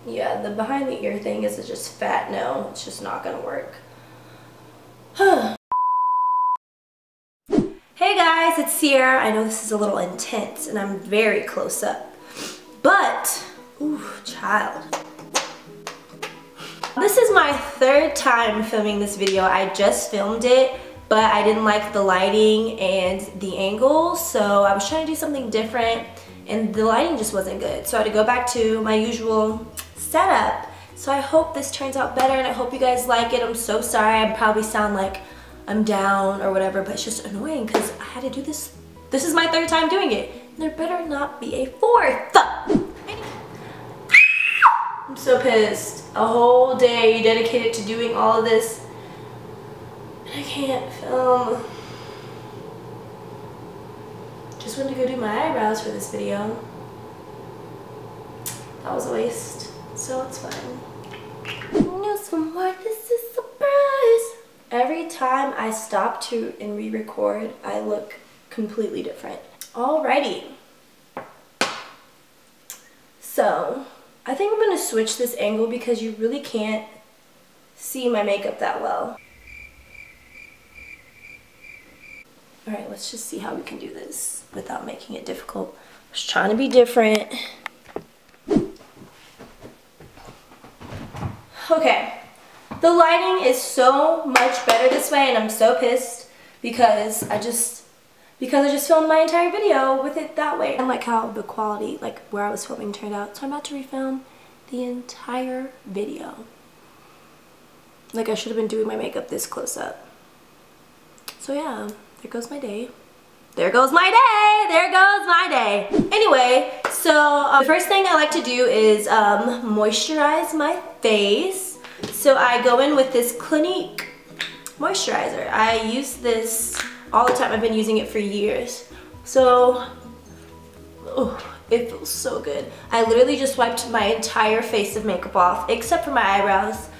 Yeah, the behind the ear thing is just fat no. It's just not gonna work. Hey guys, it's Sierra. I know this is a little intense and I'm very close up, but, ooh, child. This is my third time filming this video. I just filmed it, but I didn't like the lighting and the angle, so I was trying to do something different and the lighting just wasn't good. So I had to go back to my usual setup. So I hope this turns out better and I hope you guys like it. I'm so sorry. I probably sound like I'm down or whatever, but it's just annoying because I had to do this. This is my third time doing it. There better not be a fourth. I'm so pissed. A whole day dedicated to doing all of this. I can't film. Just went to go do my eyebrows for this video. That was a waste, so it's fine. News from work, this is a surprise. Every time I stop to and re-record, I look completely different. Alrighty. So, I think I'm gonna switch this angle because you really can't see my makeup that well. Alright, let's just see how we can do this without making it difficult. I was trying to be different. Okay. The lighting is so much better this way and I'm so pissed because I just filmed my entire video with it that way. I like how the quality, like where I was filming, turned out. So I'm about to refilm the entire video. Like I should have been doing my makeup this close up. So yeah, there goes my day. There goes my day! There goes my day! Anyway, so the first thing I like to do is moisturize my face. So I go in with this Clinique moisturizer. I use this all the time. I've been using it for years. So, oh, it feels so good. I literally just wiped my entire face of makeup off, except for my eyebrows,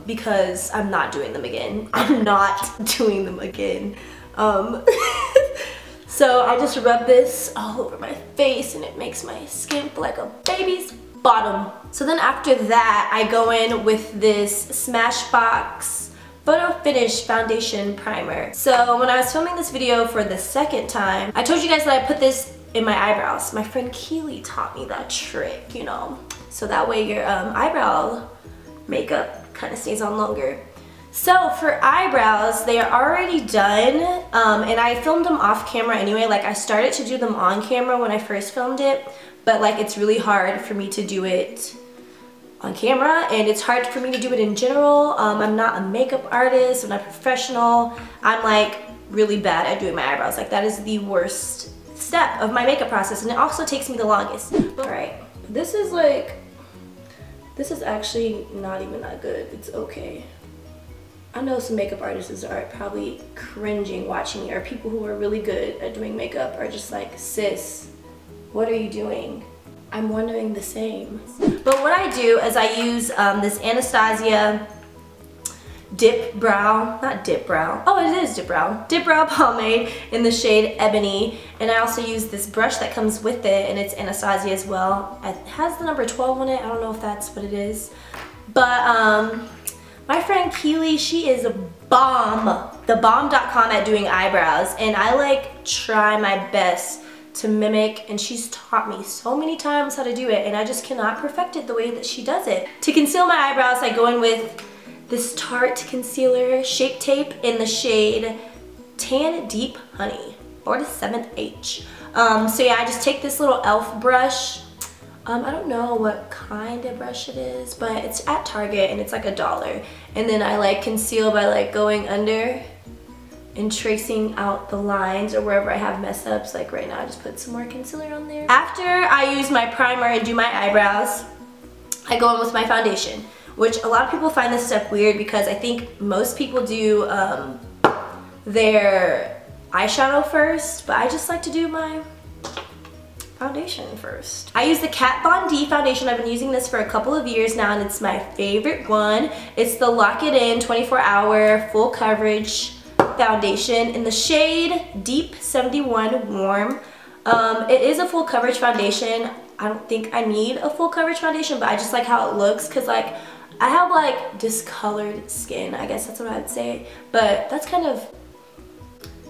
because I'm not doing them again. I'm not doing them again. So I just rub this all over my face and it makes my skin feel like a baby's bottom. So then after that, I go in with this Smashbox Photo Finish Foundation Primer. So when I was filming this video for the second time, I told you guys that I put this in my eyebrows. My friend Keely taught me that trick, you know, so that way your eyebrow makeup kind of stays on longer. So for eyebrows, they are already done, and I filmed them off camera anyway. Like I started to do them on camera when I first filmed it, but like it's really hard for me to do it on camera and it's hard for me to do it in general. I'm not a makeup artist, I'm not a professional. I'm like really bad at doing my eyebrows. Like that is the worst step of my makeup process and it also takes me the longest. Alright, this is actually not even that good. It's okay. I know some makeup artists are probably cringing watching me, or people who are really good at doing makeup are just like, sis, what are you doing? I'm wondering the same. But what I do is I use this Anastasia Dip Brow pomade in the shade Ebony, and I also use this brush that comes with it and it's Anastasia as well. It has the number 12 on it. I don't know if that's what it is, but my friend Keely, she is a bomb, thebomb.com at doing eyebrows, and I like try my best to mimic, and she's taught me so many times how to do it and I just cannot perfect it the way that she does it. To conceal my eyebrows, I go in with this Tarte concealer Shape Tape in the shade Tan Deep Honey, or the 7th H. So yeah, I just take this little e.l.f. brush. I don't know what kind of brush it is, but it's at Target and it's like $1. And then I like conceal by like going under and tracing out the lines or wherever I have mess ups. Like right now I just put some more concealer on there. After I use my primer and do my eyebrows, I go in with my foundation, which a lot of people find this step weird because I think most people do their eyeshadow first, but I just like to do my foundation first. I use the Kat Von D foundation. I've been using this for a couple of years now and it's my favorite one. It's the Lock It In 24-hour full coverage foundation in the shade Deep 71 Warm. It is a full coverage foundation. I don't think I need a full coverage foundation, but I just like how it looks because like I have like discolored skin, I guess that's what I'd say, but that's kind of,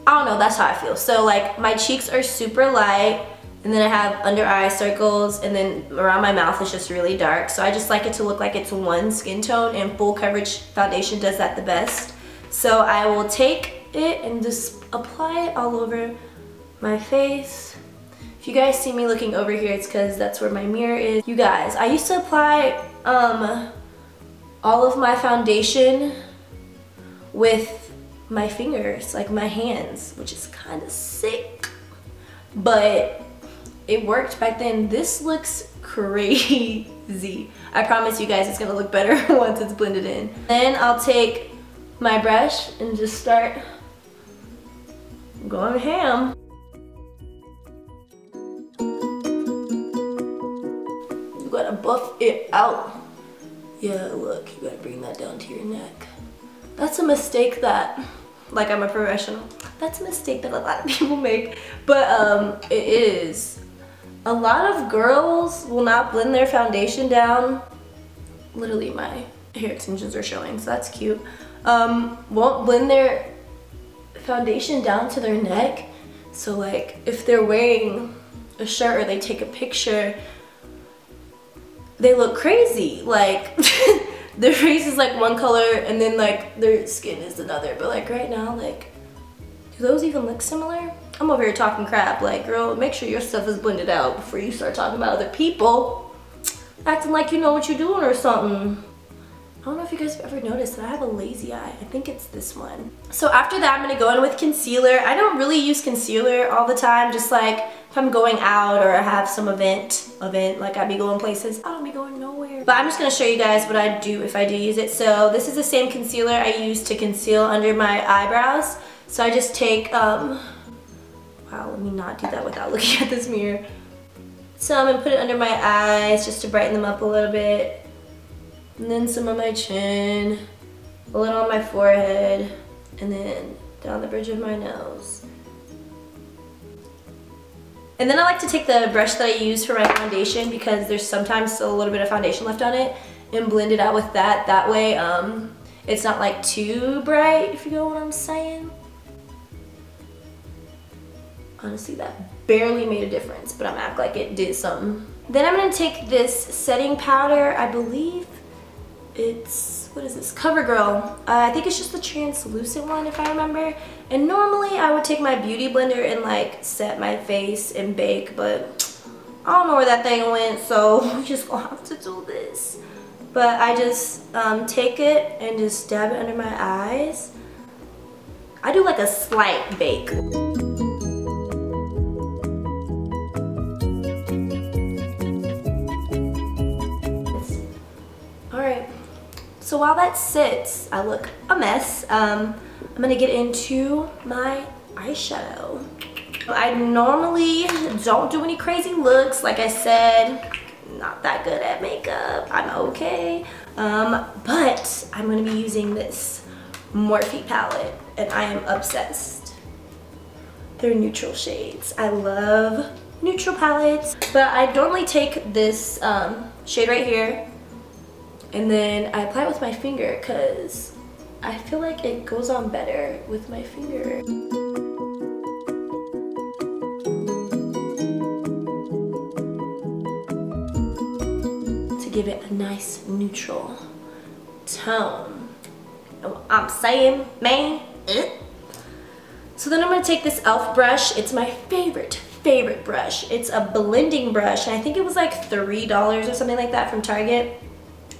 I don't know, that's how I feel. So like my cheeks are super light, and then I have under eye circles, and then around my mouth is just really dark. So I just like it to look like it's one skin tone, and full coverage foundation does that the best. So I will take it and just apply it all over my face. If you guys see me looking over here, it's because that's where my mirror is. You guys, I used to apply all of my foundation with my fingers, like my hands, which is kind of sick, but it worked back then. This looks crazy. I promise you guys it's gonna look better once it's blended in. Then I'll take my brush and just start going ham. You gotta buff it out. Yeah, look, you gotta bring that down to your neck. That's a mistake that, like I'm a professional, that's a mistake that a lot of people make, but it is. A lot of girls will not blend their foundation down. Literally my hair extensions are showing, so that's cute. Won't blend their foundation down to their neck. So like if they're wearing a shirt or they take a picture, they look crazy. Like their face is like one color and then like their skin is another. But like right now, like, do those even look similar? I'm over here talking crap. Like, girl, make sure your stuff is blended out before you start talking about other people. Acting like you know what you're doing or something. I don't know if you guys have ever noticed that I have a lazy eye. I think it's this one. So after that, I'm gonna go in with concealer. I don't really use concealer all the time, just like if I'm going out or I have some event, like I'd be going places, I don't be going nowhere. But I'm just gonna show you guys what I do if I do use it. So this is the same concealer I use to conceal under my eyebrows. So I just take, wow, let me not do that without looking at this mirror. So I'm gonna put it under my eyes just to brighten them up a little bit. And then some on my chin, a little on my forehead, and then down the bridge of my nose. And then I like to take the brush that I use for my foundation because there's sometimes still a little bit of foundation left on it and blend it out with that. That way it's not like too bright, if you know what I'm saying. Honestly, that barely made a difference, but I'm gonna act like it did something. Then I'm gonna take this setting powder, I believe it's, what is this, CoverGirl. I think it's just the translucent one if I remember. And normally I would take my beauty blender and like set my face and bake, but I don't know where that thing went, so we just gonna have to do this. But I just take it and just dab it under my eyes. I do like a slight bake. So while that sits, I look a mess. I'm gonna get into my eyeshadow. I normally don't do any crazy looks. Like I said, not that good at makeup. I'm okay. But I'm gonna be using this Morphe palette and I am obsessed. They're neutral shades. I love neutral palettes. But I normally take this shade right here, and then I apply it with my finger because I feel like it goes on better with my finger. To give it a nice neutral tone. You know what I'm saying, man? So then I'm gonna take this e.l.f. brush. It's my favorite brush. It's a blending brush, and I think it was like $3 or something like that from Target.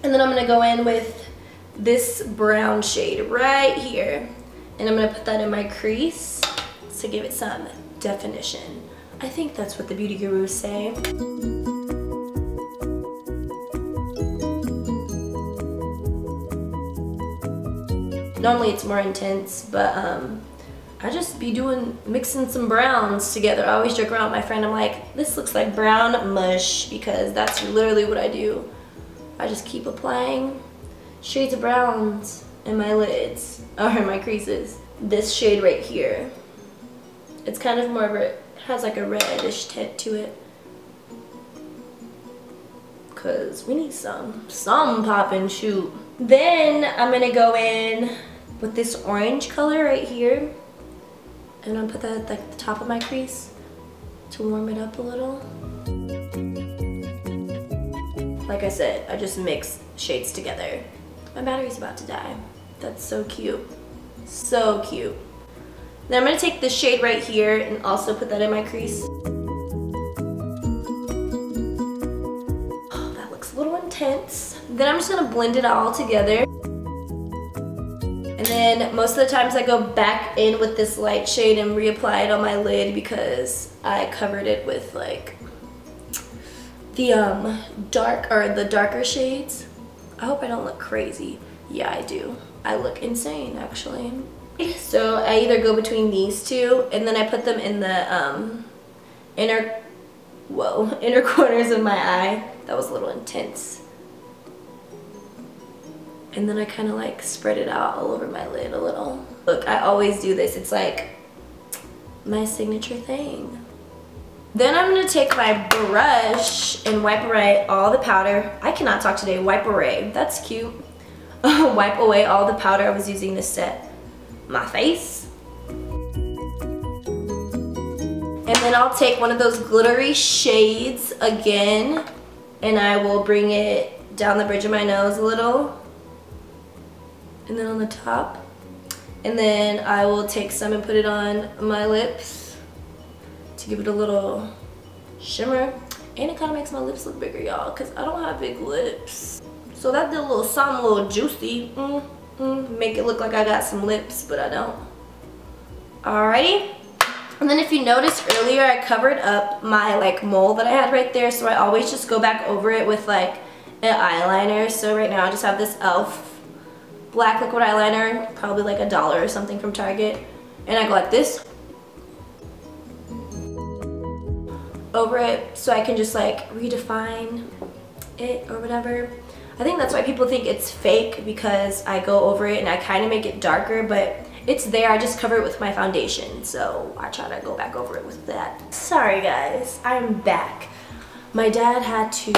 And then I'm gonna go in with this brown shade right here. And I'm gonna put that in my crease to give it some definition. I think that's what the beauty gurus say. Normally it's more intense, but I just be mixing some browns together. I always joke around with my friend, I'm like, this looks like brown mush, because that's literally what I do. I just keep applying shades of browns in my lids, or in my creases. This shade right here, it's kind of more of a, it has like a reddish tint to it. because we need some pop and shoot. Then I'm gonna go in with this orange color right here, and I'll put that at like the top of my crease to warm it up a little. Like I said, I just mix shades together. My battery's about to die. That's so cute. So cute. Then I'm gonna take this shade right here and also put that in my crease. Oh, that looks a little intense. Then I'm just gonna blend it all together. And then most of the times I go back in with this light shade and reapply it on my lid because I covered it with like the darker shades. I hope I don't look crazy. Yeah, I do. I look insane actually. So I either go between these two and then I put them in the inner corners of my eye. That was a little intense. And then I kind of like spread it out all over my lid a little. Look, I always do this. It's like my signature thing. Then I'm gonna take my brush and wipe away all the powder. I cannot talk today. Wipe away. That's cute. Wipe away all the powder I was using to set my face. And then I'll take one of those glittery shades again, and I will bring it down the bridge of my nose a little. And then on the top. And then I will take some and put it on my lips to give it a little shimmer. And it kind of makes my lips look bigger, y'all, because I don't have big lips. So that did a little something, a little juicy. Make it look like I got some lips, but I don't. Alrighty. And then if you noticed earlier, I covered up my like mole that I had right there. So I always just go back over it with like an eyeliner. So right now I just have this e.l.f. black liquid eyeliner, probably like $1 or something from Target. And I go like this over it so I can just like redefine it or whatever. I think that's why people think it's fake, because I go over it and I kind of make it darker, but it's there. I just cover it with my foundation, so I try to go back over it with that. Sorry guys, I'm back. My dad had to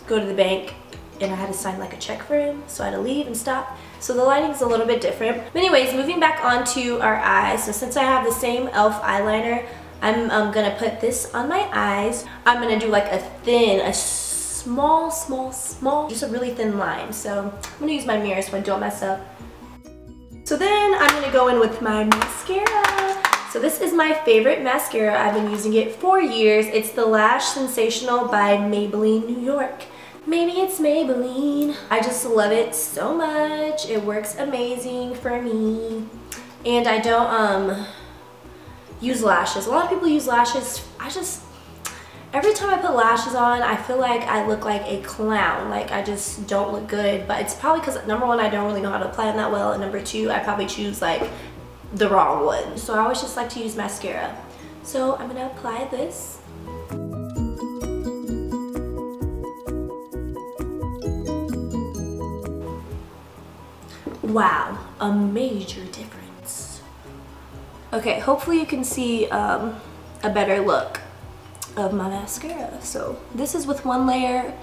go to the bank and I had to sign like a check for him, so I had to leave and stop. So the lighting's a little bit different. But anyways, moving back onto our eyes. So since I have the same e.l.f. eyeliner, I'm gonna put this on my eyes. I'm gonna do like a small, just a really thin line. So I'm gonna use my mirror so I don't mess up. So then I'm gonna go in with my mascara. So this is my favorite mascara. I've been using it for years. It's the Lash Sensational by Maybelline New York. Maybe it's Maybelline. I just love it so much. It works amazing for me. And I don't use lashes. A lot of people use lashes. Every time I put lashes on, I feel like I look like a clown. Like I just don't look good. But it's probably because number one, I don't really know how to apply them that well. And number two, I probably choose like the wrong one. So I always just like to use mascara. So I'm gonna apply this. Wow, a major difference. Okay, hopefully you can see a better look of my mascara. So this is with one layer,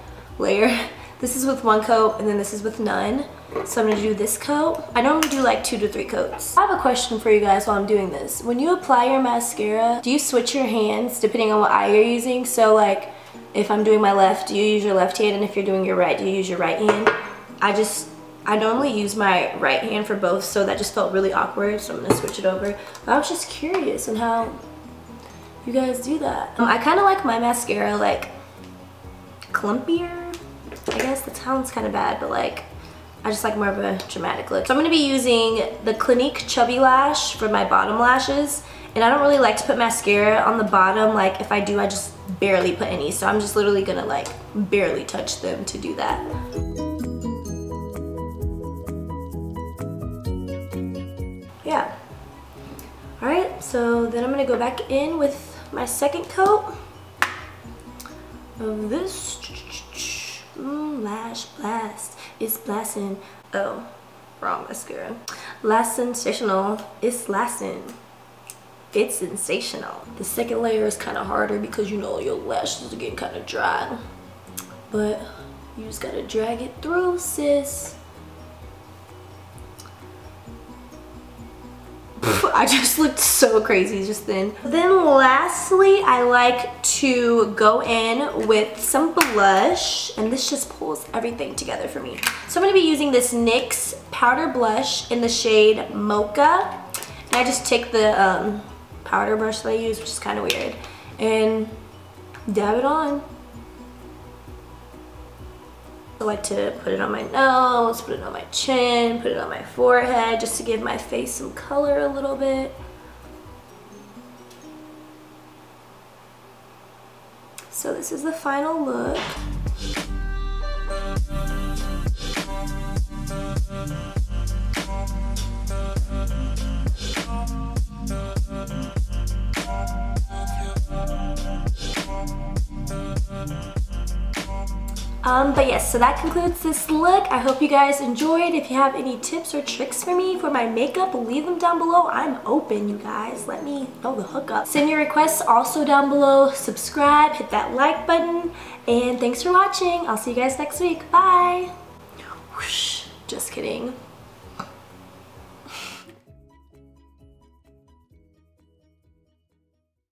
this is with one coat, and then this is with none. So I'm gonna do this coat. I normally do like 2 to 3 coats. I have a question for you guys while I'm doing this. When you apply your mascara, do you switch your hands depending on what eye you're using? So like, if I'm doing my left, do you use your left hand? And if you're doing your right, do you use your right hand? I normally use my right hand for both, so that just felt really awkward, so I'm gonna switch it over. But I was just curious on how you guys do that. I kind of like my mascara like clumpier. I guess that sounds kind of bad, but like I just like more of a dramatic look. So I'm gonna be using the Clinique Chubby Lash for my bottom lashes, and I don't really like to put mascara on the bottom. Like if I do, I just barely put any, so I'm just literally gonna like barely touch them to do that. Yeah. Alright, so then I'm gonna go back in with my second coat of this Lash Blast. It's blasting. Oh, wrong mascara. Lash Sensational. It's lasting. It's sensational. The second layer is kind of harder because you know your lashes are getting kind of dry. but you just gotta drag it through, sis. I just looked so crazy just then. Then lastly, I like to go in with some blush, and this just pulls everything together for me. So I'm gonna be using this NYX powder blush in the shade Mocha. And I just take the powder brush that I use, which is kind of weird, and dab it on. I like to put it on my nose, put it on my chin, put it on my forehead, just to give my face some color a little bit. So this is the final look. But yes, so that concludes this look. I hope you guys enjoyed. If you have any tips or tricks for me for my makeup, leave them down below. I'm open, you guys. Let me know the hookup. Send your requests also down below. Subscribe, hit that like button, and thanks for watching. I'll see you guys next week. Bye. Whoosh, just kidding.